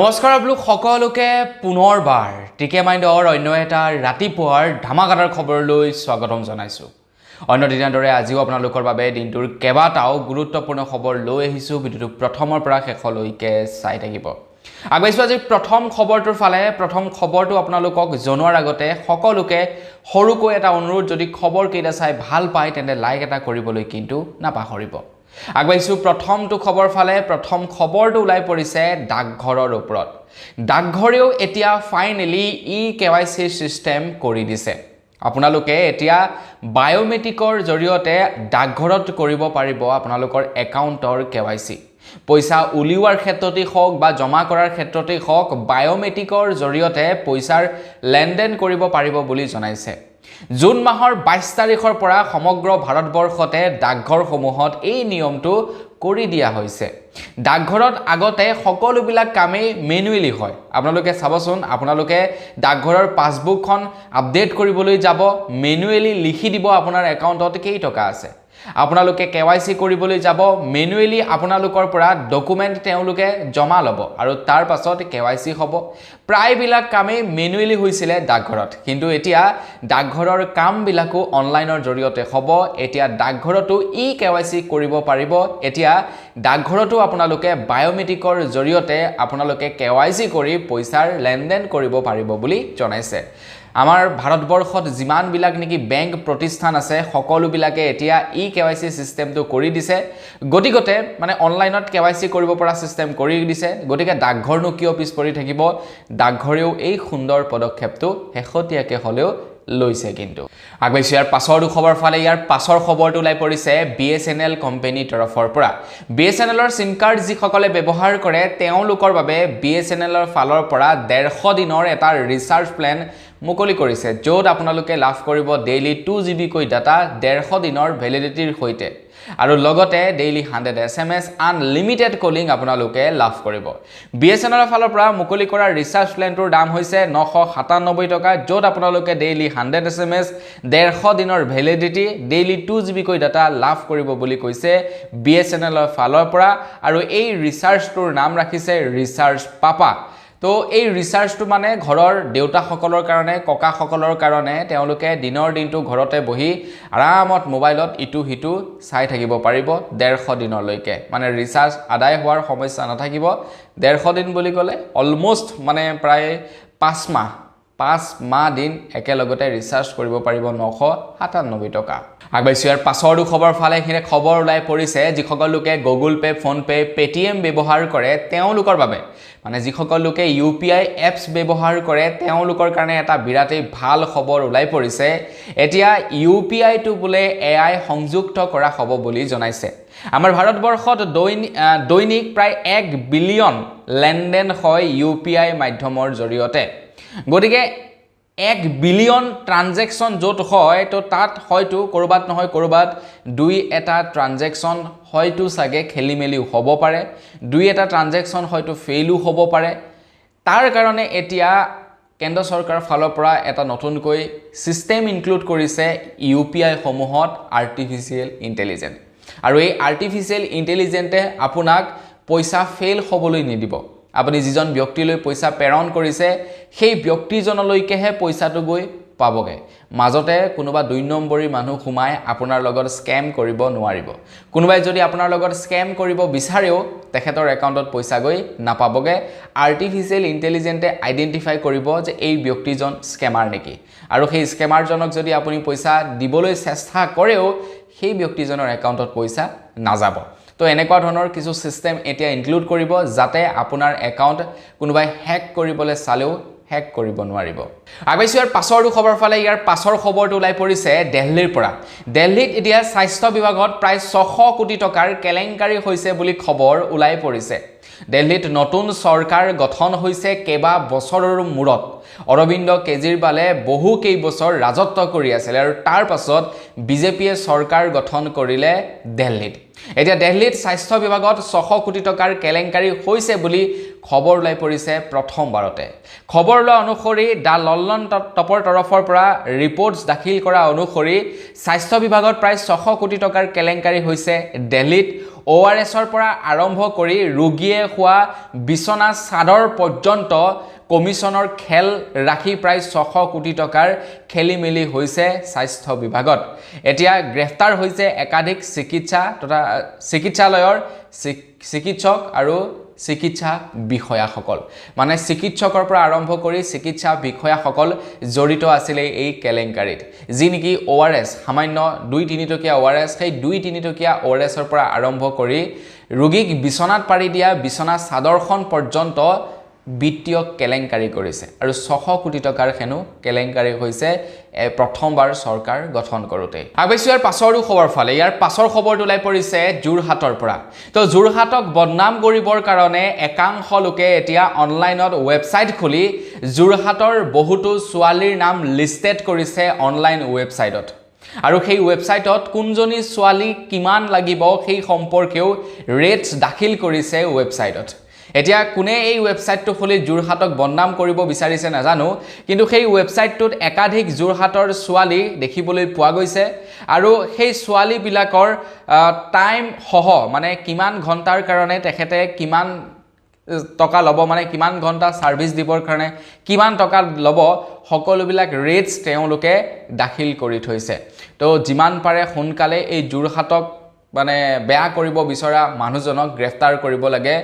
নমস্কাৰ আপোনালোক সকলোকে পুনৰবাৰ টিকে মাইণ্ডৰ অন্য এটা ৰাতিপুৱাৰ ধামাকাদাৰ খবৰলৈ স্বাগতম জনাইছো। অন্য দিনৰ দৰে আজিও আপোনালোকৰ বাবে দিনটোৰ কেইবাটাও গুৰুত্বপূৰ্ণ খবৰ লৈ আহিছো। ভিডিঅ'টো প্ৰথমৰ পৰা শেষলৈকে চাই থাকিব। আগবাইছো আজি প্ৰথম খবৰটোৰ ফালে। প্ৰথম খবৰটো আপোনালোকক জনোৱাৰ আগতে সকলোকে সৰুকৈ এটা অনুৰোধ, যদি খবৰ কেইটা চাই ভাল পায় তেন্তে লাইক এটা কৰিবলৈ কিন্তু নাপাহৰিব। আগবাইছো প্ৰথমটো খবৰ ফালে। প্ৰথম খবৰটো ওলাই পৰিছে ডাকঘৰৰ ওপৰত। ডাকঘৰেও এতিয়া ফাইনেলি KYC সিস্টেম কৰি দিছে। আপোনালোকে এতিয়া বায়োমেট্ৰিকৰ জৰিয়তে ডাকঘৰত কৰিব পাৰিব আপোনালোকৰ একাউণ্টৰ KYC। পইচা উলিওৱাৰ ক্ষেত্ৰতেই হওক বা জমা কৰাৰ ক্ষেত্ৰতেই হওক বায়োমেট্ৰিকৰ জৰিয়তে পইচাৰ লেনদেন কৰিব পাৰিব বুলি জনাইছে। জুন মাহৰ 22 তাৰিখৰ পৰা সমগ্ৰ ভাৰতবৰ্ষতে ডাকঘৰসমূহত এই নিয়মটো কৰি দিয়া হৈছে। ডাকঘৰত আগতে সকলোবিলাক কামেই মেনুৱেলি হয়। আপোনালোকে চাবচোন, আপোনালোকে ডাকঘৰৰ পাছবুকখন আপডেট কৰিবলৈ যাব, মেনুৱেলি লিখি দিব আপোনাৰ একাউণ্টত কেই টকা আছে। আপোনালোকে KYC কৰিবলৈ যাব, মেনুৱেলি আপোনালোকৰ পৰা ডকুমেণ্ট তেওঁলোকে জমা ল'ব আৰু তাৰ পাছত KYC হ'ব। প্ৰায়বিলাক কামেই মেনুৱেলি হৈছিলে ডাকঘৰত, কিন্তু এতিয়া ডাকঘৰৰ কামবিলাকো অনলাইনৰ জৰিয়তে হ'ব। এতিয়া ডাকঘৰতো KYC কৰিব পাৰিব। এতিয়া ডাকঘৰতো আপোনালোকে বায়োমেট্ৰিকৰ জৰিয়তে আপোনালোকে KYC কৰি পইচাৰ লেনদেন কৰিব পাৰিব বুলি জনাইছে। আমাৰ ভাৰতবৰ্ষত যিমানবিলাক নেকি বেংক প্ৰতিষ্ঠান আছে সকলোবিলাকে এতিয়া KYC সিস্টেমটো কৰি দিছে। গতিকে মানে অনলাইনত KYC কৰিব পৰা সিস্টেম কৰি দিছে। গতিকে ডাকঘৰনো কিয় পিছ পৰি থাকিব। ডাকঘৰেও এই সুন্দৰ পদক্ষেপটো শেহতীয়াকৈ হ'লেও লৈছে। কিন্তু আগবাইছো ইয়াৰ পাছৰ খবৰ ফালে। ইয়াৰ পাছৰ খবৰটো ওলাই পৰিছে BSNL কোম্পানীৰ তৰফৰ পৰা। BSNLৰ সিম কাৰ্ড যিসকলে ব্যৱহাৰ কৰে তেওঁলোকৰ বাবে BSNLৰ ফালৰ পৰা 150 দিনৰ এটা ৰিচাৰ্জ প্লেন মুকলি কৰিছে, য'ত আপোনালোকে লাভ কৰিব ডেইলি 2 GB কৈ ডাটা 150 দিনৰ ভেলিডিটিৰ সৈতে আৰু লগতে ডেইলি 100 SMS আনলিমিটেড কলিং আপোনালোকে লাভ কৰিব। BSNLৰ ফালৰ পৰা মুকলি কৰা ৰিচাৰ্জ প্লেনটোৰ দাম হৈছে 997 টকা, য'ত আপোনালোকে ডেইলি 100 SMS 150 দিনৰ ভেলিডিটি ডেইলি 2 GB কৈ ডাটা লাভ কৰিব বুলি কৈছে BSNLৰ ফালৰ পৰা। আৰু এই ৰিচাৰ্জটোৰ নাম ৰাখিছে ৰিচাৰ্জ পাপা। তো এই ৰিচাৰ্জটো মানে ঘৰৰ দেউতাসকলৰ কাৰণে, ককাসকলৰ কাৰণে তেওঁলোকে দিনৰ দিনটো ঘৰতে বহি আৰামত মোবাইলত ইটো সিটো চাই থাকিব পাৰিব 150 দিনলৈকে। মানে ৰিচাৰ্জ আদায় হোৱাৰ সমস্যা নাথাকিব। 150 দিন বুলি ক'লে অলমোষ্ট মানে প্ৰায় 5 মাহ দিন একেলগতে ৰিচাৰ্জ কৰিব পাৰিব 997 টকা। আগবাইছো ইয়াৰ পাছৰ খবৰ ফালে। এইখিনি খবৰ ওলাই পৰিছে যিসকল লোকে গুগল পে', ফোনপে', পেটিএম ব্যৱহাৰ কৰে তেওঁলোকৰ বাবে, মানে যিসকল লোকে UPI এপছ ব্যৱহাৰ কৰে তেওঁলোকৰ কাৰণে এটা বিৰাটেই ভাল খবৰ ওলাই পৰিছে। এতিয়া UPIটো বোলে AI সংযুক্ত কৰা হ'ব বুলি জনাইছে। আমাৰ ভাৰতবৰ্ষত দৈনিক প্ৰায় 1 বিলিয়ন লেনদেন হয় UPI মাধ্যমৰ জৰিয়তে। গতিকে 1 বিলিয়ন ট্ৰানজেকশ্যন য'ত হয়, তো তাত হয়তো ক'ৰবাত নহয় ক'ৰবাত 2-এটা ট্ৰানজেকশ্যন হয়তো চাগে খেলি মেলিও হ'ব পাৰে, 2-এটা ট্ৰানজেকশ্যন হয়তো ফেইলো হ'ব পাৰে। তাৰ কাৰণে এতিয়া কেন্দ্ৰ চৰকাৰৰ ফালৰ পৰা এটা নতুনকৈ সিস্টেম ইনক্লুড কৰিছে UPI সমূহত আৰ্টিফিচিয়েল ইণ্টেলিজেন্স। আৰু এই আৰ্টিফিচিয়েল ইণ্টেলিজেন্সে আপোনাক পইচা ফেইল হ'বলৈ নিদিব। আপুনি যিজন ব্যক্তিলৈ পইচা প্ৰেৰণ কৰিছে সেই ব্যক্তিজনলৈকেহে পইচাটো গৈ পাবগে। মাজতে কোনোবা 2 নম্বৰী মানুহ সোমাই আপোনাৰ লগত স্কেম কৰিব নোৱাৰিব। কোনোবাই যদি আপোনাৰ লগত স্কেম কৰিব বিচাৰেও তেখেতৰ একাউণ্টত পইচা গৈ নাপাবগে। আৰ্টিফিচিয়েল ইণ্টেলিজেন্সে আইডেন্টিফাই কৰিব যে এই ব্যক্তিজন স্কেমাৰ নেকি, আৰু সেই স্কেমাৰজনক যদি আপুনি পইচা দিবলৈ চেষ্টা কৰেও সেই ব্যক্তিজনৰ একাউণ্টত পইচা নাযাব। তো এনেকুৱা ধৰণৰ কিছু সিস্টেম এতিয়া ইনক্লুড কৰিব যাতে আপোনাৰ একাউণ্ট কোনোবাই হেক কৰিবলৈ চালেও হেক কৰিব নোৱাৰিব। আগবাইছো ইয়াৰ পাছৰ খবৰ ফালে। ইয়াৰ পাছৰ খবৰটো ওলাই পৰিছে দিল্লীৰ পৰা। দিল্লীত এতিয়া স্বাস্থ্য বিভাগত প্ৰায় 600 কোটি টকাৰ কেলেংকাৰী হৈছে বুলি খবৰ ওলাই পৰিছে। দিল্লীত নতুন চৰকাৰ গঠন হৈছে কেইবা বছৰৰ মূৰত। অৰবিন্দ কেজৰিৱালে বহু কেইবছৰ ৰাজত্ব কৰি আছিল আৰু তাৰ পাছত বিজেপিয়ে চৰকাৰ গঠন কৰিলে দিল্লীত। এতিয়া দিল্লীত স্বাস্থ্য বিভাগত 600 কোটি টকাৰ কেলেংকাৰী হৈছে বুলি খবৰ ওলাই পৰিছে প্ৰথমবাৰতে খবৰ লোৱা অনুসৰি দা লণ্ডন টপৰ তৰফৰ পৰা ৰিপৰ্টছ দাখিল কৰা অনুসৰি স্বাস্থ্য বিভাগত প্ৰায় 600 কোটি টকাৰ কেলেংকাৰী হৈছে দিল্লীত ORSৰ পৰা আৰম্ভ কৰি ৰোগীয়ে হোৱা বিছনা চাদৰ পৰ্যন্ত কমিছনৰ খেল ৰাখি প্ৰায় 600 কোটি টকাৰ খেলিমেলি হৈছে স্বাস্থ্য বিভাগত এতিয়া গ্ৰেফতাৰ হৈছে একাধিক চিকিৎসালয়ৰ চিকিৎসক আৰু চিকিৎসা বিষয়াসকল মানে চিকিৎসকৰ পৰা আৰম্ভ কৰি চিকিৎসা বিষয়াসকল জড়িত আছিল এই কেলেংকাৰীত যি নেকি ORS সামান্য 2-3 টকীয়া ORS সেই 2-3 টকীয়া ORSৰ পৰা আৰম্ভ কৰি ৰোগীক বিছনাত পাৰি দিয়া বিছনা চাদৰখন পৰ্যন্ত বিত্তীয় কেলেংকাৰী কৰিছে আৰু 600 কোটি টকাৰ হেনো কেলেংকাৰী হৈছে প্ৰথমবাৰ চৰকাৰ গঠন কৰোতে আগবাইছো ইয়াৰ পাছৰো খবৰ ফালে ইয়াৰ পাছৰ খবৰটো ওলাই পৰিছে যোৰহাটৰ পৰা তো যোৰহাটক বদনাম কৰিবৰ কাৰণে একাংশ লোকে এতিয়া অনলাইনত ৱেবছাইট খুলি যোৰহাটৰ বহুতো ছোৱালীৰ নাম লিষ্টেড কৰিছে অনলাইন ৱেবছাইটত আৰু সেই ৱেবছাইটত কোনজনী ছোৱালী কিমান লাগিব সেই সম্পৰ্কেও ৰেটছ দাখিল কৰিছে ৱেবছাইটত এতিয়া কোনে এই ৱেবছাইটটো খুলি যোৰহাটক বদনাম কৰিব বিচাৰিছে নাজানো কিন্তু সেই ৱেবছাইটটোত একাধিক যোৰহাটৰ ছোৱালী দেখিবলৈ পোৱা গৈছে আৰু সেই ছোৱালীবিলাকৰ টাইম সহ মানে কিমান ঘণ্টাৰ কাৰণে তেখেতে কিমান টকা ল'ব মানে কিমান ঘণ্টা সাৰ্ভিস দিবৰ কাৰণে কিমান টকা ল'ব সকলোবিলাক ৰেটছ তেওঁলোকে দাখিল কৰি থৈছে তো যিমান পাৰে সোনকালে এই যোৰহাটক মানে বেয়া কৰিব বিচৰা মানুহজনক গ্ৰেফতাৰ কৰিব লাগে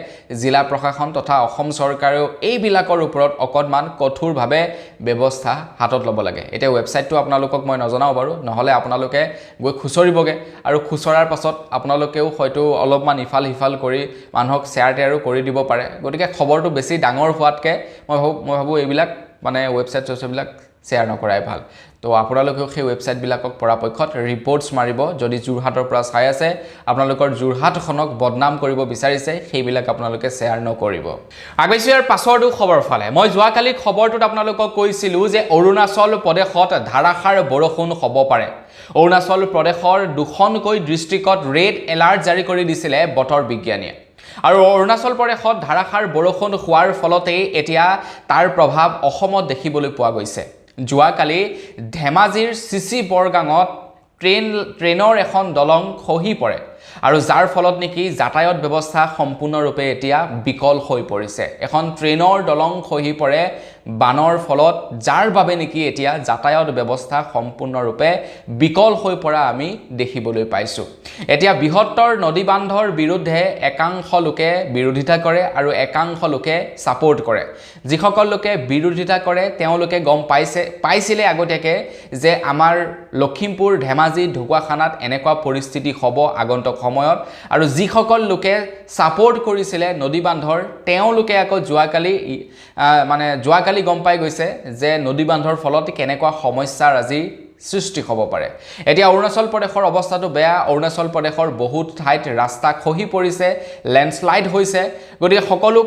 জিলা প্ৰশাসন তথা অসম চৰকাৰেও এই বিলাকৰ ওপৰত অকদমান কঠোৰভাৱে ব্যৱস্থা হাতত ল'ব লাগে এটা ৱেবছাইটটো আপোনালোকক মই নজনাও বাৰু নহলে আপোনালোকে গৈ খুচৰিবগে আৰু খুচৰাৰ পাছত আপোনালোকেও হয়তো অলপমান ইফাল হিফাল কৰি মানুহক শেয়াৰ কৰি দিব পাৰে গতিকে খবৰটো বেছি ডাঙৰ হোৱাতকে মই ভাবো এইবিলাক মানে ৱেবছাইট বিলাক শেয়াৰ নকৰাই ভাল তো আপোনালোকেও সেই ৱেবছাইট বিলাকক পৰাপক্ষত ৰিপৰ্টছ মাৰিব যদি যোৰহাটৰ পৰা চাই আছে আপোনালোকৰ যোৰহাটখনক বদনাম কৰিব বিচাৰিছে সেইবিলাক আপোনালোকে শেয়াৰ নকৰিব আগবাইছো ইয়াৰ পাছৰটো খবৰ ফালে মই যোৱাকালি খবৰটোত আপোনালোকক কৈছিলো যে অৰুণাচল প্ৰদেশত ধাৰাসাৰ বৰষুণ হ'ব পাৰে অৰুণাচল প্ৰদেশৰ দুখনকৈ ডিস্ট্ৰিক্টত ৰেড এলাৰ্ট জাৰি কৰি দিছিলে বতৰ বিজ্ঞানীয়ে আৰু অৰুণাচল প্ৰদেশত ধাৰাসাৰ বৰষুণ হোৱাৰ ফলতে এতিয়া তাৰ প্ৰভাৱ অসমত দেখিবলৈ পোৱা গৈছে যোৱাকালি ধেমাজিৰ সিসি বৰগাঙত ট্ৰেইনৰ এখন দলং খহি পৰে আৰু যাৰ ফলত নেকি যাতায়াত ব্যৱস্থা সম্পূৰ্ণৰূপে এতিয়া বিকল হৈ পৰিছে এখন ট্ৰেইনৰ দলং খহি পৰে বানৰ ফলত যাৰ বাবে নেকি এতিয়া যাতায়াত ব্যৱস্থা সম্পূৰ্ণৰূপে বিকল হৈ পৰা আমি দেখিবলৈ পাইছো এতিয়া বৃহত্তৰ নদী বান্ধৰ বিৰুদ্ধে একাংশ লোকে বিৰোধিতা কৰে আৰু একাংশ লোকে সাপোৰ্ট কৰে যিসকল লোকে বিৰোধিতা কৰে তেওঁলোকে গম পাইছিলে আগতীয়াকে যে আমাৰ লখিমপুৰ ধেমাজি ঢকুৱাখানাত এনেকুৱা পৰিস্থিতি হ'ব আগন্তুক সময়ত আৰু যিসকল লোকে সাপোৰ্ট কৰিছিলে নদী বান্ধৰ তেওঁলোকে আকৌ যোৱাকালি গম পাই গৈছে যে নদী বান্ধৰ ফলত কেনেকুৱা সমস্যাৰ আজি সৃষ্টি হ'ব পাৰে এতিয়া অৰুণাচল প্ৰদেশৰ অৱস্থাটো বেয়া অৰুণাচল প্ৰদেশৰ বহুত ঠাইত ৰাস্তা খহি পৰিছে লেণ্ডস্লাইড হৈছে গতিকে সকলো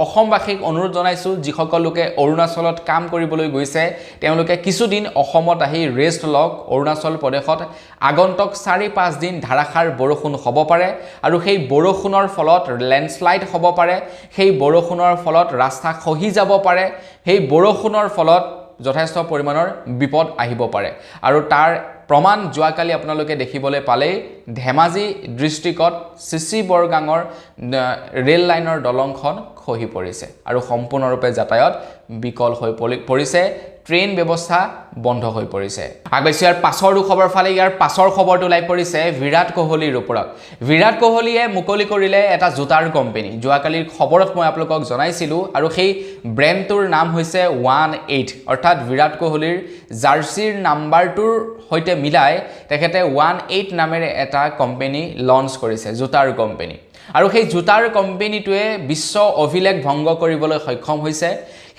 অসমবাসীক অনুৰোধ জনাইছো যিসকল লোকে অৰুণাচলত কাম কৰিবলৈ গৈছে তেওঁলোকে কিছুদিন অসমত আহি ৰেষ্ট লওক অৰুণাচল প্ৰদেশত আগন্তুক 4-5 দিন ধাৰাসাৰ বৰষুণ হ'ব পাৰে আৰু সেই বৰষুণৰ ফলত লেণ্ডস্লাইড হ'ব পাৰে সেই বৰষুণৰ ফলত ৰাস্তা খহি যাব পাৰে সেই বৰষুণৰ ফলত যথেষ্ট পৰিমাণৰ বিপদ আহিব পাৰে আৰু তাৰ প্ৰমাণ যোৱাকালি আপোনালোকে দেখিবলৈ পালে ধেমাজি ডিস্ট্ৰিক্টত সিসি বৰগাঙৰ ৰেল লাইনৰ দলংখন খহি পৰিছে আৰু সম্পূৰ্ণৰূপে যাতায়াত বিকল হৈ পৰিছে ট্ৰেইন ব্যৱস্থা বন্ধ হৈ পৰিছে আগবাইছো ইয়াৰ পাছৰটো খবৰ ফালে ইয়াৰ পাছৰ খবৰটো লাই পৰিছে বিৰাট কোহলিৰ ওপৰত বিৰাট কোহলিয়ে মুকলি কৰিলে এটা জোতাৰ কোম্পানী যোৱাকালিৰ খবৰত মই আপোনালোকক জনাইছিলো আৰু সেই ব্ৰেণ্ডটোৰ নাম হৈছে 18 অৰ্থাৎ বিৰাট কোহলিৰ জাৰ্চিৰ নাম্বাৰটোৰ হৈতে মিলাই তেখেতে 18 নামেৰে এটা কোম্পানী লঞ্চ কৰিছে জোতাৰ কোম্পানী আৰু সেই জোতাৰ কোম্পানীটোৱে বিশ্ব অভিলেখ ভংগ কৰিবলৈ সক্ষম হৈছে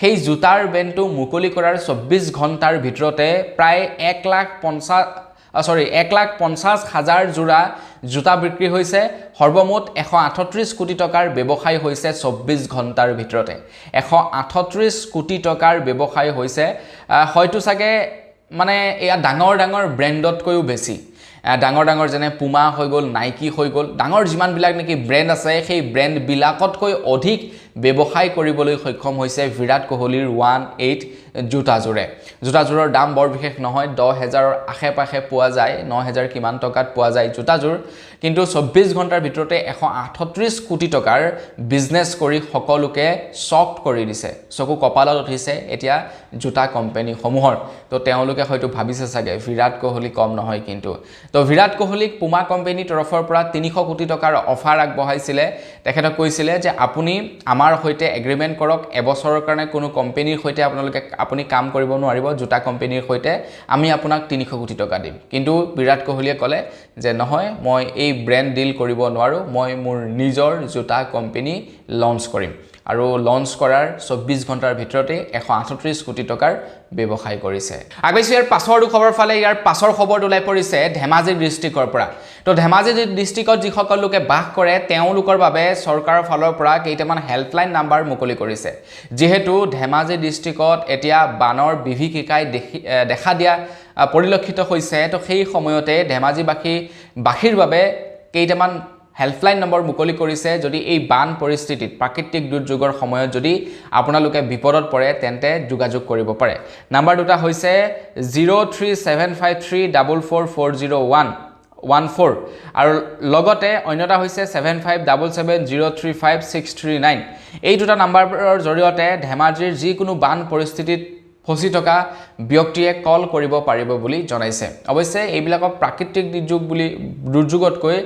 সেই জোতাৰ ব্ৰেণ্ডটো মুকলি কৰাৰ 24 ঘণ্টাৰ ভিতৰতে প্ৰায় 1,50,000 জোৰা জোতা বিক্ৰী হৈছে সৰ্বমুঠ 138 কোটি টকাৰ ব্যৱসায় হৈছে 24 ঘণ্টাৰ ভিতৰতে 138 কোটি টকাৰ ব্যৱসায় হৈছে হয়তো চাগে মানে এয়া ডাঙৰ ব্ৰেণ্ডতকৈও বেছি ডাঙৰ ডাঙৰ যেনে পুমা হৈ গ'ল নাইকি হৈ গ'ল ডাঙৰ যিমানবিলাক নেকি ব্ৰেণ্ড আছে সেই ব্ৰেণ্ডবিলাকতকৈ অধিক ব্যৱসায় কৰিবলৈ সক্ষম হৈছে বিৰাট কোহলিৰ 18 জোতাযোৰে জোতাযোৰৰ দাম বৰ বিশেষ নহয় 10,000ৰ আশে-পাশে পোৱা যায় 9,000 কিমান টকাত পোৱা যায় জোতাযোৰ কিন্তু 24 ঘণ্টাৰ ভিতৰতে 138 কোটি টকাৰ বিজনেছ কৰি সকলোকে শ্বক কৰি দিছে চকু কপালত উঠিছে এতিয়া জোতা কোম্পানীসমূহৰ তো তেওঁলোকে হয়তো ভাবিছে চাগে বিৰাট কোহলি কম নহয় কিন্তু তো বিৰাট কোহলিক পুমা কোম্পানীৰ তৰফৰ পৰা 300 কোটি টকাৰ অফাৰ আগবঢ়াইছিলে তেখেতক কৈছিলে যে আপুনি আমাৰ সৈতে এগ্ৰিমেণ্ট কৰক এবছৰৰ কাৰণে কোনো কোম্পানীৰ সৈতে আপুনি কাম কৰিব নোৱাৰিব জোতা কোম্পানীৰ সৈতে আমি আপোনাক 300 কোটি টকা দিম কিন্তু বিৰাট কোহলিয়ে ক'লে যে নহয় মই এই ব্ৰেণ্ড ডিল কৰিব নোৱাৰো মই মোৰ নিজৰ জোতা কোম্পানী লঞ্চ কৰিম আৰু লঞ্চ কৰাৰ 24 ঘণ্টাৰ ভিতৰতে 138 কোটি টকাৰ ব্যৱসায় কৰিছে আগবাইছো ইয়াৰ পাছৰ খবৰ ফালে ইয়াৰ পাছৰ খবৰ ওলাই পৰিছে ধেমাজি ডিস্ট্ৰিক্টৰ পৰা তো ধেমাজি ডিস্ট্ৰিক্টত যিসকল লোকে বাস কৰে তেওঁলোকৰ বাবে চৰকাৰৰ ফালৰ পৰা কেইটামান হেল্পলাইন নাম্বাৰ মুকলি কৰিছে যেহেতু ধেমাজি ডিস্ট্ৰিক্টত এতিয়া বানৰ বিভীষিকাই দেখা দিয়া পৰিলক্ষিত হৈছে তো সেই সময়তে ধেমাজিবাসীৰ বাবে কেইটামান হেল্পলাইন নম্বৰ মুকলি কৰিছে যদি এই বান পৰিস্থিতিত প্ৰাকৃতিক দুৰ্যোগৰ সময়ত যদি আপোনালোকে বিপদত পৰে তেন্তে যোগাযোগ কৰিব পাৰে নাম্বাৰ দুটা হৈছে 03753444014 আৰু লগতে অন্যটা হৈছে 7577035639 এই দুটা নাম্বাৰৰ জৰিয়তে ধেমাজিৰ যিকোনো বান পৰিস্থিতিত ফচি থকা ব্যক্তিয়ে কল কৰিব পাৰিব বুলি জনাইছে অৱশ্যে এইবিলাকক প্ৰাকৃতিক দুৰ্যোগতকৈ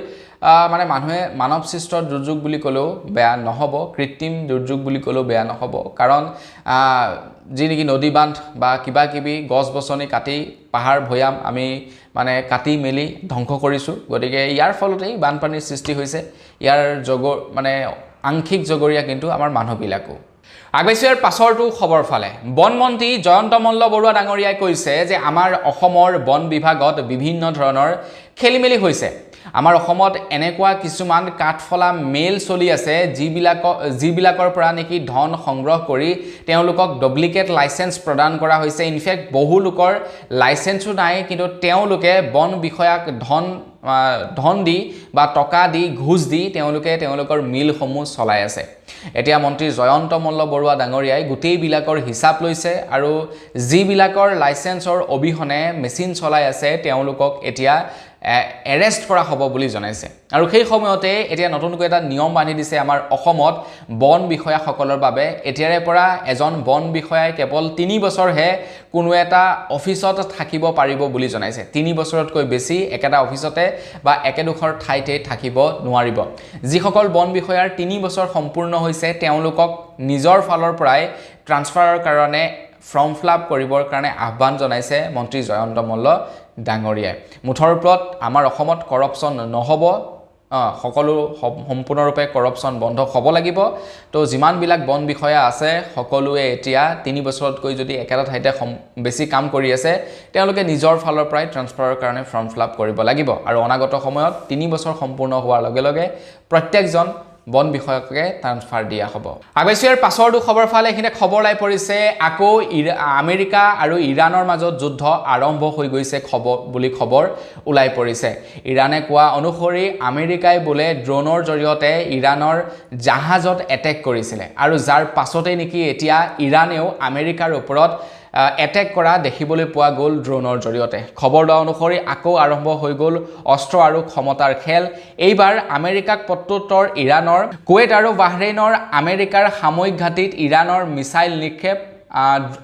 মানে মানুহে মানৱ সৃষ্ট দুৰ্যোগ বুলি ক'লেও বেয়া নহব কৃত্ৰিম দুৰ্যোগ বুলি ক'লেও বেয়া নহব কাৰণ যি নেকি নদী বান্ধ বা কিবা কিবি গছ বছনি কাটি পাহাৰ ভৈয়াম আমি মানে কাটি মেলি ধ্বংস কৰিছো গতিকে ইয়াৰ ফলতেই বানপানীৰ সৃষ্টি হৈছে ইয়াৰ মানে আংশিক জগৰীয়া কিন্তু আমাৰ মানুহবিলাকো আগবাইছো ইয়াৰ পাছৰটো খবৰ ফালে বনমন্ত্ৰী জয়ন্ত মল্ল বৰুৱা ডাঙৰীয়াই কৈছে যে আমাৰ অসমৰ বন বিভাগত বিভিন্ন ধৰণৰ খেলিমেলি হৈছে আমাৰ অসমত এনেকুৱা কিছুমান কাঠফলা মেল চলি আছে যিবিলাকৰ পৰা নেকি ধন সংগ্ৰহ কৰি তেওঁলোকক ডুপ্লিকেট লাইসেন্স প্ৰদান কৰা হৈছে ইনফেক্ট বহু লোকৰ লাইসেন্সো নাই কিন্তু তেওঁলোকে বন বিষয়াক ধন দি বা টকা দি ঘুষ দি তেওঁলোকৰ মিলসমূহ চলাই আছে এতিয়া মন্ত্ৰী জয়ন্ত মল্ল বৰুৱা ডাঙৰীয়াই গোটেইবিলাকৰ হিচাপ লৈছে আৰু যিবিলাকৰ লাইসেন্সৰ অবিহনে মেচিন চলাই আছে তেওঁলোকক এতিয়া এৰেষ্ট কৰা হ'ব বুলি জনাইছে আৰু সেই সময়তে এতিয়া নতুনকৈ এটা নিয়ম বান্ধি দিছে আমাৰ অসমত বন বিষয়াসকলৰ বাবে এতিয়াৰে পৰা এজন বন বিষয়াই কেৱল 3 বছৰহে কোনো এটা অফিচত থাকিব পাৰিব বুলি জনাইছে 3 বছৰতকৈ বেছি একেটা অফিচতে বা একেডোখৰ ঠাইতে থাকিব নোৱাৰিব যিসকল বন বিষয়াৰ 3 বছৰ সম্পূৰ্ণ হৈছে তেওঁলোকক নিজৰ ফালৰ পৰাই ট্ৰান্সফাৰৰ কাৰণে ফৰ্ম ফিলআপ কৰিবৰ কাৰণে আহ্বান জনাইছে মন্ত্ৰী জয়ন্ত মল্ল ডাঙৰীয়াই মুঠৰ ওপৰত আমাৰ অসমত কৰাপচন নহব সকলো সম্পূৰ্ণৰূপে কৰাপচন বন্ধ হ'ব লাগিব তো যিমানবিলাক বন বিষয়া আছে সকলোৱে এতিয়া 3 বছৰতকৈ যদি একেটা ঠাইতে বেছি কাম কৰি আছে তেওঁলোকে নিজৰ ফালৰ পৰাই ট্ৰান্সফাৰৰ কাৰণে ফৰ্ম ফিলআপ কৰিব লাগিব আৰু অনাগত সময়ত 3 বছৰ সম্পূৰ্ণ হোৱাৰ লগে লগে প্ৰত্যেকজন বন বিষয়কে ট্ৰান্সফাৰ দিয়া হ'ব আগবাইছো ইয়াৰ পাছৰটো খবৰ ফালে এখিনে খবৰ লাই পৰিছে আকৌ আমেৰিকা আৰু ইৰাণৰ মাজত যুদ্ধ আৰম্ভ হৈ গৈছে খবৰ ওলাই পৰিছে ইৰাণে কোৱা অনুসৰি আমেৰিকাই বোলে ড্ৰোনৰ জৰিয়তে ইৰাণৰ জাহাজত এটেক কৰিছিলে আৰু যাৰ পাছতে নেকি এতিয়া ইৰাণেও আমেৰিকাৰ ওপৰত এটেক কৰা দেখিবলৈ পোৱা গ'ল ড্ৰোনৰ জৰিয়তে খবৰ লোৱা অনুসৰি আকৌ আৰম্ভ হৈ গ'ল অস্ত্ৰ আৰু ক্ষমতাৰ খেল এইবাৰ আমেৰিকাক প্ৰত্যুত্তৰ ইৰাণৰ কুৱেট আৰু বাহৰেইনৰ আমেৰিকাৰ সাময়িক ঘাটিত ইৰাণৰ মিছাইল নিক্ষেপ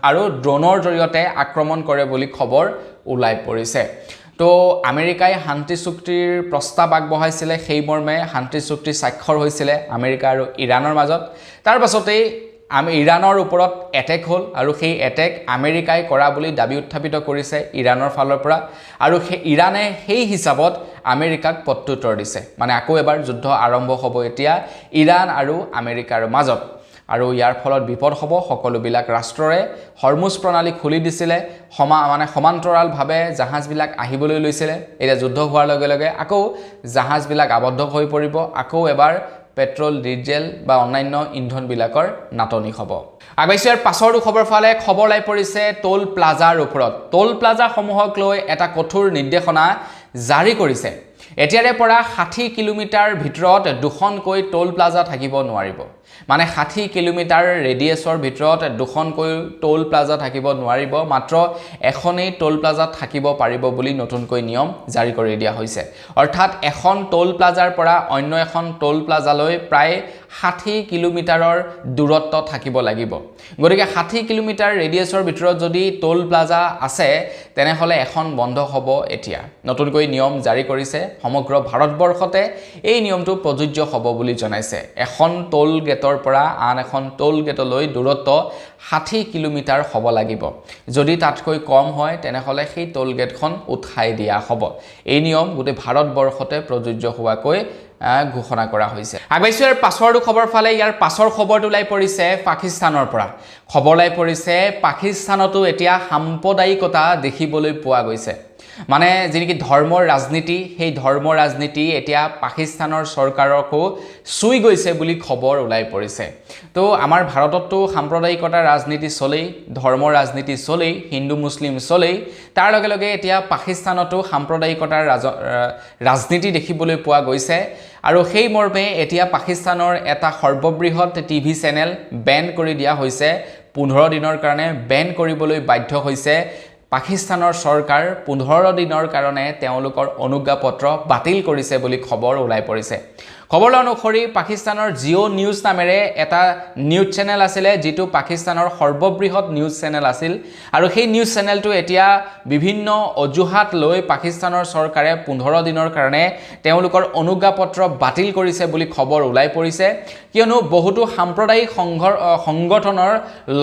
আৰু ড্ৰোনৰ জৰিয়তে আক্ৰমণ কৰে বুলি খবৰ ওলাই পৰিছে তো আমেৰিকাই শান্তি চুক্তিৰ প্ৰস্তাৱ আগবঢ়াইছিলে সেই মৰ্মে শান্তি চুক্তি স্বাক্ষৰ হৈছিলে আমেৰিকা আৰু ইৰাণৰ মাজত তাৰ পাছতেই ইৰাণৰ ওপৰত এটেক হ'ল আৰু সেই এটেক আমেৰিকাই কৰা বুলি দাবী উত্থাপিত কৰিছে ইৰাণৰ ফালৰ পৰা আৰু ইৰাণে সেই হিচাপত আমেৰিকাক প্ৰত্যুত্তৰ দিছে মানে আকৌ এবাৰ যুদ্ধ আৰম্ভ হ'ব এতিয়া ইৰাণ আৰু আমেৰিকাৰ মাজত আৰু ইয়াৰ ফলত বিপদ হ'ব সকলোবিলাক ৰাষ্ট্ৰৰে হৰমুজ প্ৰণালী খুলি দিছিলে সমান্তৰালভাৱে জাহাজবিলাক আহিবলৈ লৈছিলে এতিয়া যুদ্ধ হোৱাৰ লগে লগে আকৌ জাহাজবিলাক আবদ্ধ হৈ পৰিব আকৌ এবাৰ পেট্ৰল ডিজেল বা অন্যান্য ইন্ধনবিলাকৰ নাটনি হ'ব আগবাইছো ইয়াৰ পাছৰটো খবৰ ফালে খবৰ লাই পৰিছে টোল প্লাজাৰ ওপৰত টোল প্লাজাসমূহক লৈ এটা কঠোৰ নিৰ্দেশনা জাৰি কৰিছে এতিয়াৰে পৰা 60 কিলোমিটাৰ ভিতৰত দুখনকৈ টোল প্লাজা থাকিব নোৱাৰিব মানে 60 কিলোমিটাৰ ৰেডিয়াছৰ ভিতৰত দুখনকৈ টোল প্লাজা থাকিব নোৱাৰিব মাত্ৰ এখনেই টোল প্লাজা থাকিব পাৰিব বুলি নতুনকৈ নিয়ম জাৰি কৰি দিয়া হৈছে অৰ্থাৎ এখন টোল প্লাজাৰ পৰা অন্য এখন টোল প্লাজালৈ প্ৰায় 60 কিলোমিটাৰৰ দূৰত্ব থাকিব লাগিব গতিকে 60 কিলোমিটাৰ ৰেডিয়াছৰ ভিতৰত যদি টোল প্লাজা আছে তেনেহলে এখন বন্ধ হ'ব এতিয়া নতুনকৈ নিয়ম জাৰি কৰিছে সমগ্ৰ ভাৰতবৰ্ষতে এই নিয়মটো প্ৰযোজ্য হ'ব বুলি জনাইছে এখন টোল গেটৰ পৰা আন এখন টোল গেটলৈ দূৰত্ব 60 কিলোমিটাৰ হ'ব লাগিব যদি তাতকৈ কম হয় তেনেহলে সেই টোল গেটখন উঠাই দিয়া হ'ব এই নিয়ম গোটেই ভাৰতবৰ্ষতে প্ৰযোজ্য হোৱাকৈ ঘোষণা কৰা হৈছে আগবাইছো ইয়াৰ পাছৰটো খবৰ ফালে ইয়াৰ পাছৰ খবৰটো লাই পৰিছে পাকিস্তানৰ পৰা খবৰ লাই পৰিছে পাকিস্তানতো এতিয়া সাম্প্ৰদায়িকতা দেখিবলৈ পোৱা গৈছে মানে যিকি ধৰ্মৰ ৰাজনীতি সেই ধৰ্মৰ ৰাজনীতি এতিয়া পাকিস্তানৰ চৰকাৰকো চুই গৈছে বুলি খবৰ ওলাই পৰিছে তো আমাৰ ভাৰততো সাম্প্ৰদায়িকতাৰ ৰাজনীতি চলেই ধৰ্মৰ ৰাজনীতি চলেই হিন্দু মুছলিম চলেই তাৰ লগে লগে এতিয়া পাকিস্তানতো সাম্প্ৰদায়িকতাৰ ৰাজনীতি দেখিবলৈ পোৱা গৈছে আৰু সেই মৰ্মে এতিয়া পাকিস্তানৰ এটা সৰ্ববৃহৎ টিভি চেনেল বেন কৰি দিয়া হৈছে 15 দিনৰ কাৰণে বেন কৰিবলৈ বাধ্য হৈছে পাকিস্তানৰ চৰকাৰ 15 দিনৰ কাৰণে তেওঁলোকৰ অনুজ্ঞাপত্ৰ বাতিল কৰিছে বুলি খবৰ ওলাই পৰিছে খবৰ অনুসৰি পাকিস্তানৰ জিও নিউজ নামেৰে এটা নিউজ চেনেল আছিল যেটো পাকিস্তানৰ সৰ্ববৃহৎ নিউজ চেনেল আছিল আৰু সেই নিউজ চেনেলটো এতিয়া বিভিন্ন অজুহাত লৈ পাকিস্তানৰ চৰকাৰে 15 দিনৰ কাৰণে তেওঁলোকৰ অনুজ্ঞাপত্ৰ বাতিল কৰিছে বুলি খবৰ ওলাই পৰিছে কিয়নো বহুতো সাম্প্ৰদায়িক সংগঠনৰ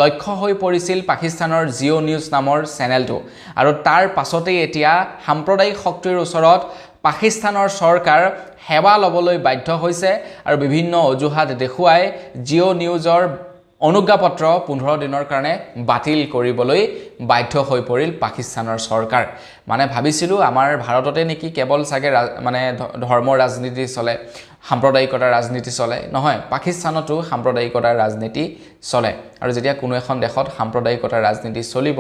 লক্ষ্য হৈ পৰিছিল পাকিস্তানৰ জিও নিউজ নামৰ চেনেলটো আৰু তাৰ পাছতে এতিয়া সাম্প্ৰদায়িক শক্তিৰ ওচৰত পাকিস্তানৰ চৰকাৰ সেৱা লবলৈ বাধ্য হৈছে আৰু বিভিন্ন অজুহাত দেখুৱাই জিও নিউজৰ অনুজ্ঞাপত্ৰ 15 দিনৰ কাৰণে বাতিল কৰিবলৈ বাধ্য হৈ পৰিল পাকিস্তানৰ চৰকাৰ মানে ভাবিছিলো আমাৰ ভাৰততে নেকি কেৱল সাগে মানে ধৰ্মৰ ৰাজনীতি চলে সাম্প্ৰদায়িকতাৰ ৰাজনীতি চলে নহয় পাকিস্তানতো সাম্প্ৰদায়িকতাৰ ৰাজনীতি চলে আৰু যেতিয়া কোনো এখন দেশত সাম্প্ৰদায়িকতাৰ ৰাজনীতি চলিব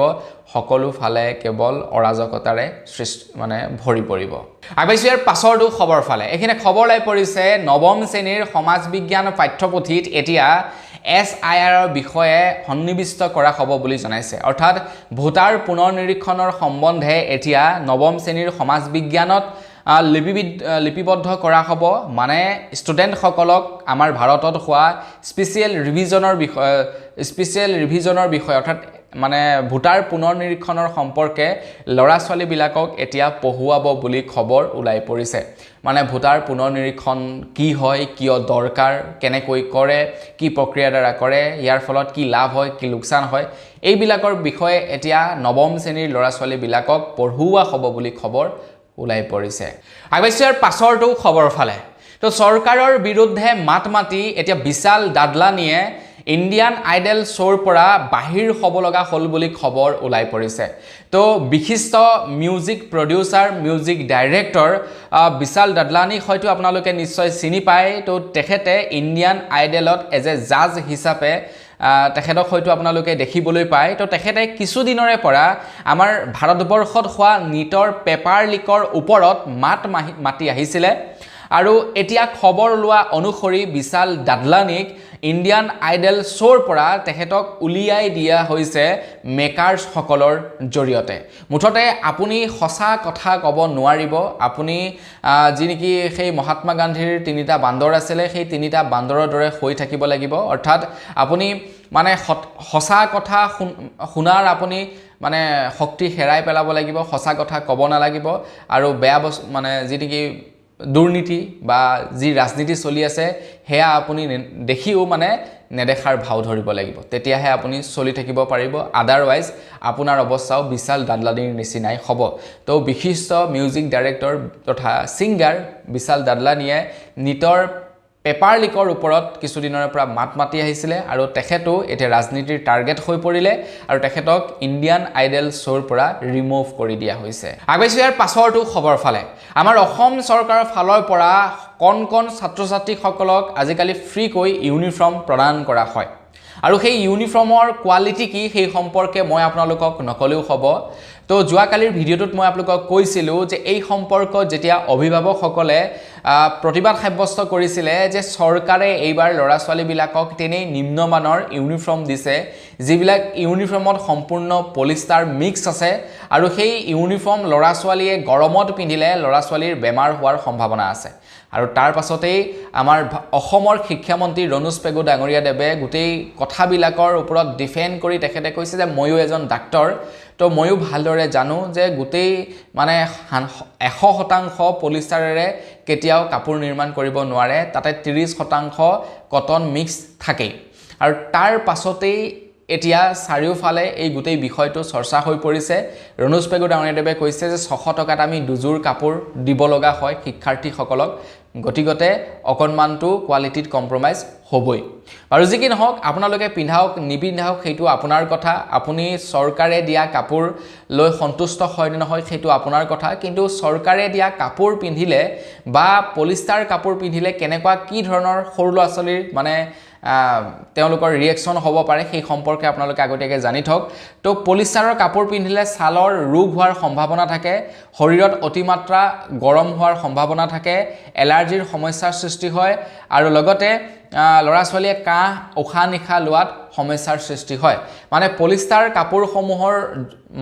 সকলো ফালে কেৱল অৰাজকতাৰে সৃষ্টি মানে ভৰি পৰিব আগবাইছো ইয়াৰ পাছৰটো খবৰ ফালে এখানে খবৰ লাই পৰিছে নৱম শ্ৰেণীৰ সমাজ বিজ্ঞান পাঠ্যপুথিত এতিয়া SIR বিষয়ে সন্নিবিষ্ট কৰা হ'ব বুলি জনাইছে অৰ্থাৎ ভোটাৰ পুনৰ নিৰীক্ষণৰ সম্বন্ধে এতিয়া নৱম শ্ৰেণীৰ সমাজ বিজ্ঞানত লিপিবদ্ধ কৰা হ'ব মানে ষ্টুডেন্ট সকলক আমাৰ ভাৰতত হোৱা স্পেশাল ৰিভিজনৰ বিষয় অৰ্থাৎ মানে ভোটাৰ পুনৰ নিৰীক্ষণৰ সম্পৰ্কে লৰা ছোৱালী বিলাকক এতিয়া পঢ়ুৱাব বুলি খবৰ ওলাই পৰিছে মানে ভোটাৰ পুনৰ নিৰীক্ষণ কি হয় কিয় দৰকাৰ কেনেকৈ কৰে কি প্ৰক্ৰিয়া দ্বাৰা কৰে ইয়াৰ ফলত কি লাভ হয় কি লোকসান হয় এই বিলাকৰ বিষয়ে এতিয়া নৱম শ্ৰেণীৰ লৰা ছোৱালী বিলাকক পঢ়ুৱা হ'ব বুলি খবৰ ওলাই পৰিছে আগবাইছো ইয়াৰ পাছৰটো খবৰ ফালে তো চৰকাৰৰ বিৰুদ্ধে মাত মাতি এতিয়া বিশাল দাদলানিয়ে ইণ্ডিয়ান আইডল শোৰ পৰা বাহিৰ হ'ব লগা হল বুলি খবৰ ওলাই পৰিছে তো বিশিষ্ট মিউজিক প্ৰডিউচাৰ মিউজিক ডাইৰেক্টৰ বিশাল দাদলানি হয়তো আপোনালোকে নিশ্চয় চিনি পায় তো তেখেতে ইণ্ডিয়ান আইডলত এজ এ জাজ হিচাপে তেখেতক হয়তো আপোনালোকে দেখিবলৈ পায় তো তেখেতে কিছু দিনৰে পৰা আমাৰ ভাৰতবৰ্ষত হোৱা নিটৰ পেপাৰ লিকৰ ওপৰত মাতি আহিছিলে আৰু এতিয়া খবৰ লোৱা অনুসৰি বিশাল দাদলানিক ইণ্ডিয়ান আইডল শোৰ পৰা তেখেতক উলিয়াই দিয়া হৈছে মেকাৰ্ছ সকলৰ জৰিয়তে মুঠতে আপুনি সঁচা কথা ক'ব নোৱাৰিব আপুনি যি নেকি সেই মহাত্মা গান্ধীৰ তিনিটা বান্দৰ আছিল সেই তিনিটা বান্দৰৰ দৰে হৈ থাকিব লাগিব অৰ্থাৎ আপুনি মানে সঁচা কথা শুনাৰ আপুনি মানে শক্তি হেৰাই পেলাব লাগিব সঁচা কথা ক'ব নালাগিব আৰু বেয়া মানে যি নেকি দুৰ্নীতি বা যি ৰাজনীতি চলি আছে হেয়া আপুনি দেখিও মানে নেদেখাৰ ভাও ধৰিব লাগিব তেতিয়াহে আপুনি চলি থাকিব পাৰিব আদাৰৱাইজ আপোনাৰ অৱস্থাও বিশাল দাদলানিৰ নিচিনাই হ'ব তো বিশিষ্ট মিউজিক ডাইৰেক্টৰ তথা সিংগাৰ বিশাল দাদলানিয়ে নিটৰ পেপাৰ লিকৰ ওপৰত কিছু দিনৰ পৰা মাত মাতি আহিছিল আৰু তেখেতো এতিয়া ৰাজনীতিৰ টাৰ্গেট হৈ পৰিলে আৰু তেখেতক ইণ্ডিয়ান আইডল শোৰ পৰা ৰিমুভ কৰি দিয়া হৈছে আগবাইছো ইয়াৰ পাছৰটো খবৰ ফালে আমাৰ অসম চৰকাৰৰ ফালৰ পৰা কণ ছাত্ৰ ছাত্ৰীসকলক আজিকালি ফ্ৰীকৈ ইউনিফৰ্ম প্ৰদান কৰা হয় আৰু সেই ইউনিফৰ্মৰ কোৱালিটি কি সেই সম্পৰ্কে মই আপোনালোকক নকলেও হ'ব তো যোৱাকালিৰ ভিডিঅ'টোত মই আপোনালোকক কৈছিলোঁ যে এই সম্পৰ্কত যেতিয়া অভিভাৱকসকলে প্ৰতিবাদ সাব্যস্ত কৰিছিলে যে চৰকাৰে এইবাৰ ল'ৰা ছোৱালীবিলাকক তেনেই নিম্নমানৰ ইউনিফৰ্ম দিছে যিবিলাক ইউনিফৰ্মত সম্পূৰ্ণ পলিষ্টাৰ মিক্স আছে আৰু সেই ইউনিফৰ্ম ল'ৰা ছোৱালীয়ে গৰমত পিন্ধিলে ল'ৰা ছোৱালীৰ বেমাৰ হোৱাৰ সম্ভাৱনা আছে আৰু তাৰ পাছতেই আমাৰ অসমৰ শিক্ষামন্ত্ৰী ৰণোজ পেগু ডাঙৰীয়া দেৱে গোটেই কথাবিলাকৰ ওপৰত ডিফেণ্ড কৰি তেখেতে কৈছে যে ময়ো এজন ডাক্তৰ তো ময়ো ভালদৰে জানো যে গোটেই মানে 100% পলিষ্টাৰেৰে কেতিয়াও কাপোৰ নিৰ্মাণ কৰিব নোৱাৰে তাতে 30% কটন মিক্স থাকে আৰু তাৰ পাছতেই এতিয়া চাৰিওফালে এই গোটেই বিষয়টো চৰ্চা হৈ পৰিছে ৰণোজ পেগু ডাঙৰীয়াদেৱে কৈছে যে 600 টকাত আমি দুযোৰ কাপোৰ দিব লগা হয় শিক্ষাৰ্থীসকলক গতিগতে অকণমানটো কোৱালিটিত কম্প্ৰমাইজ হ'বই আৰু যি কি নহওক আপোনালোকে পিন্ধাওক নিপিন্ধাওক সেইটো আপোনাৰ কথা আপুনি চৰকাৰে দিয়া কাপোৰ লৈ সন্তুষ্ট হয় নে নহয় সেইটো আপোনাৰ কথা কিন্তু চৰকাৰে দিয়া কাপোৰ পিন্ধিলে বা পলিষ্টাৰ কাপোৰ পিন্ধিলে কেনেকুৱা কি ধৰণৰ সৰু ল'ৰা ছোৱালীৰ মানে তেওঁলোকৰ ৰিয়েকচন হ'ব পাৰে সেই সম্পৰ্কে আপোনালোকে আগতীয়াকৈ জানি থওক তো পলিষ্টাৰৰ কাপোৰ পিন্ধিলে ছালৰ ৰোগ হোৱাৰ সম্ভাৱনা থাকে শৰীৰত অতিমাত্ৰা গৰম হোৱাৰ সম্ভাৱনা থাকে এলাৰ্জিৰ সমস্যাৰ সৃষ্টি হয় আৰু লগতে ল'ৰা ছোৱালীয়ে কাহ উশাহ নিশাহ লোৱাত সমস্যাৰ সৃষ্টি হয় মানে পলিষ্টাৰ কাপোৰসমূহৰ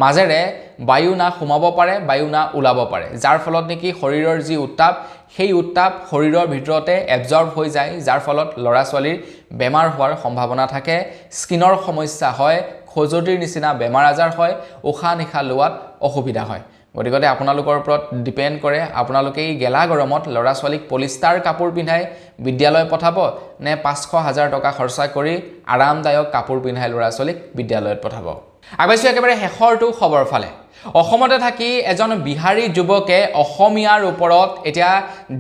মাজেৰে বায়ু না সোমাব পাৰে বায়ু না ওলাব পাৰে যাৰ ফলত নেকি শৰীৰৰ যি উত্তাপ সেই উত্তাপ শৰীৰৰ ভিতৰতে এবজৰ্ব হৈ যায় যাৰ ফলত ল'ৰা ছোৱালীৰ বেমাৰ হোৱাৰ সম্ভাৱনা থাকে স্কিনৰ সমস্যা হয় খজুৱতিৰ নিচিনা বেমাৰ আজাৰ হয় উশাহ নিশাহ লোৱাত অসুবিধা হয় গতিকে আপোনালোকৰ ওপৰত ডিপেণ্ড কৰে আপোনালোকে এই গেলা গৰমত ল'ৰা ছোৱালীক পলিষ্টাৰ কাপোৰ পিন্ধাই বিদ্যালয় পঠাব নে 500,000 টকা খৰচা কৰি আৰামদায়ক কাপোৰ পিন্ধাই ল'ৰা ছোৱালীক বিদ্যালয়ত পঠাব আগবাইছোঁ একেবাৰে শেষৰটো খবৰ ফালে অসমতে থাকি এজন বিহাৰী যুৱকে অসমীয়াৰ ওপৰত এতিয়া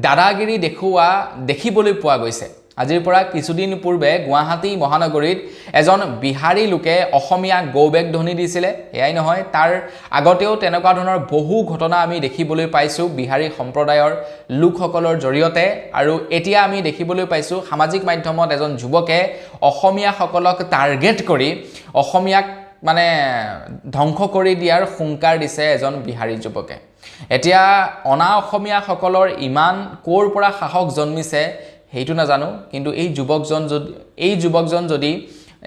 দাদাগিৰি দেখুওৱা দেখিবলৈ পোৱা গৈছে আজিৰ পৰা কিছুদিন পূৰ্বে গুৱাহাটী মহানগৰীত এজন বিহাৰী লোকে অসমীয়া গৌবেগ ধ্বনি দিছিলে এয়াই নহয় তাৰ আগতেও তেনেকুৱা ধৰণৰ বহু ঘটনা আমি দেখিবলৈ পাইছোঁ বিহাৰী সম্প্ৰদায়ৰ লোকসকলৰ জৰিয়তে আৰু এতিয়া আমি দেখিবলৈ পাইছোঁ সামাজিক মাধ্যমত এজন যুৱকে অসমীয়াসকলক টাৰ্গেট কৰি অসমীয়াক মানে ধ্বংস কৰি দিয়াৰ হুংকাৰ দিছে এজন বিহাৰী যুৱকে এতিয়া অনা অসমীয়াসকলৰ ইমান ক'ৰ পৰা সাহস জন্মিছে সেইটো নাজানো কিন্তু এই যুৱকজন যদি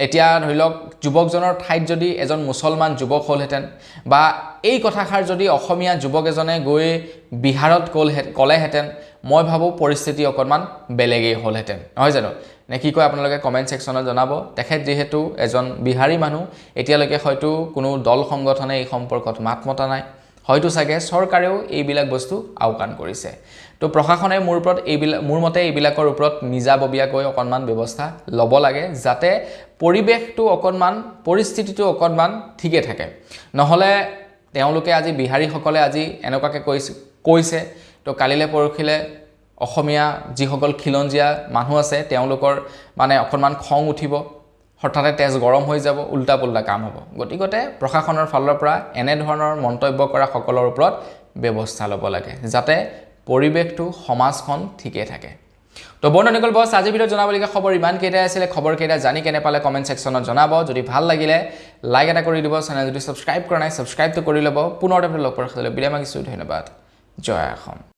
এতিয়া ধৰি লওক যুৱকজনৰ ঠাইত যদি এজন মুছলমান যুৱক হ'লহেঁতেন বা এই কথাষাৰ যদি অসমীয়া যুৱক এজনে গৈ বিহাৰত ক'লেহেঁতেন মই ভাবোঁ পৰিস্থিতি অকণমান বেলেগেই হ'লহেঁতেন নহয় জানো নে কি কয় আপোনালোকে কমেণ্ট ছেকশ্যনত জনাব তেখেত যিহেতু এজন বিহাৰী মানুহ এতিয়ালৈকে হয়তো কোনো দল সংগঠনে এই সম্পৰ্কত মাত মতা নাই হয়তো চাগে চৰকাৰেও এইবিলাক বস্তু আওকাণ কৰিছে তো প্ৰশাসনে মোৰ মতে এইবিলাকৰ ওপৰত নিজাববীয়াকৈ অকণমান ব্যৱস্থা ল'ব লাগে যাতে পৰিৱেশটো অকণমান পৰিস্থিতিটো অকণমান ঠিকে থাকে নহ'লে তেওঁলোকে আজি বিহাৰীসকলে আজি এনেকুৱাকৈ কৈছে তো কালিলে পৰখিলে অসমীয়া যিসকল খিলঞ্জীয়া মানুহ আছে তেওঁলোকৰ মানে অকণমান খং উঠিব হঠাতে তেজ গৰম হৈ যাব উল্টা পুল্টা কাম হ'ব গতিকে প্ৰশাসনৰ ফালৰ পৰা এনে ধৰণৰ মন্তব্য কৰা সকলৰ ওপৰত ব্যৱস্থা ল'ব লাগে যাতে পৰিৱেশটো সমাজখন ঠিকে থাকে তো বন্ধুসকল বস আজি ভিডিঅ' জনাবলগীয়া খবৰ ইমান কেইটা আছিলে খবৰ কেইটা জানি কেনে পালে কমেণ্ট ছেকশ্যনত জনাব যদি ভাল লাগিলে লাইক এটা কৰি দিব চেনেল যদি ছাবস্ক্ৰাইব কৰা নাই ছাবস্ক্ৰাইবটো কৰি ল'ব পুনৰ লগ পোৱাৰ বিদায় মাগিছোঁ ধন্যবাদ জয় অসম